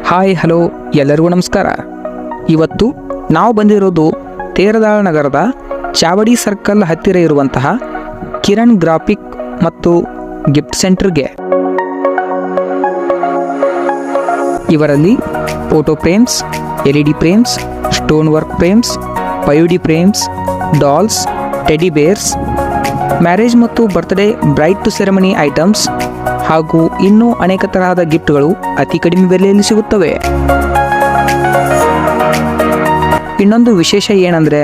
Hi hello ಎಲ್ಲರಿಗೂ ನಮಸ್ಕಾರ. ಇವತ್ತು ನಾವು ಬಂದಿರೋದು ತೇರದಾಳ ನಗರದ ಚಾವಡಿ ಸರ್ಕಲ್ ಹತ್ತಿರ ಇರುವಂತಹ ಕಿರಣ್ ಗ್ರಾಫಿಕ್ ಮತ್ತು ಗಿಫ್ಟ್ ಸೆಂಟರ್ಗೆ. ಇವರಲ್ಲಿ photo frames, LED frames, stone work frames, 5D frames, dolls, teddy bears, marriage ಮತ್ತು birthday bride to ceremony items ಹಾಗೂ ಇನ್ನೂ ಅನೇಕ ತರಹದ ಗಿಫ್ಟ್ಗಳು ಅತಿ ಕಡಿಮೆ ಬೆಲೆಯಲ್ಲಿ ಸಿಗುತ್ತವೆ. ಇನ್ನೊಂದು ವಿಶೇಷ ಏನಂದರೆ,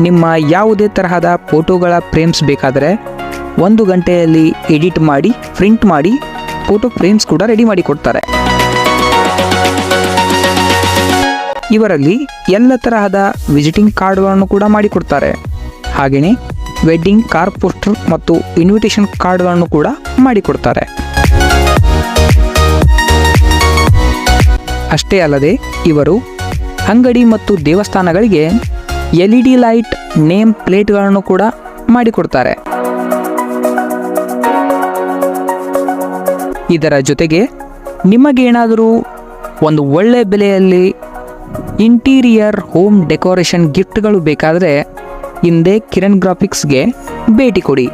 ನಿಮ್ಮ ಯಾವುದೇ ತರಹದ ಫೋಟೋಗಳ ಫ್ರೇಮ್ಸ್ ಬೇಕಾದರೆ 1 ಗಂಟೆಯಲ್ಲಿ ಎಡಿಟ್ ಮಾಡಿ ಪ್ರಿಂಟ್ ಮಾಡಿ ಫೋಟೋ ಫ್ರೇಮ್ಸ್ ಕೂಡ ರೆಡಿ ಮಾಡಿ ಕೊಡ್ತಾರೆ. ಇವರಲ್ಲಿ ಎಲ್ಲ ತರಹದ ವಿಸಿಟಿಂಗ್ ಕಾರ್ಡ್ಗಳನ್ನು ಕೂಡ ಮಾಡಿಕೊಡ್ತಾರೆ. ಹಾಗೆಯೇ ವೆಡ್ಡಿಂಗ್ ಕಾರ್ ಪೋಸ್ಟರ್ ಮತ್ತು ಇನ್ವಿಟೇಷನ್ ಕಾರ್ಡ್ಗಳನ್ನು ಕೂಡ ಮಾಡಿಕೊಡ್ತಾರೆ. ಅಷ್ಟೇ ಅಲ್ಲದೆ ಇವರು ಅಂಗಡಿ ಮತ್ತು ದೇವಸ್ಥಾನಗಳಿಗೆ LED ಲೈಟ್ ನೇಮ್ ಪ್ಲೇಟ್ಗಳನ್ನು ಕೂಡ ಮಾಡಿಕೊಡ್ತಾರೆ. ಇದರ ಜೊತೆಗೆ ನಿಮಗೇನಾದರೂ ಒಂದು ಒಳ್ಳೆ ಬೆಲೆಯಲ್ಲಿ ಇಂಟೀರಿಯರ್ ಹೋಮ್ ಡೆಕೋರೇಷನ್ ಗಿಫ್ಟ್ಗಳು ಬೇಕಾದರೆ ಹಿಂದೆ ಕಿರಣ್ ಗ್ರಾಫಿಕ್ಸ್ಗೆ ಭೇಟಿ ಕೊಡಿ.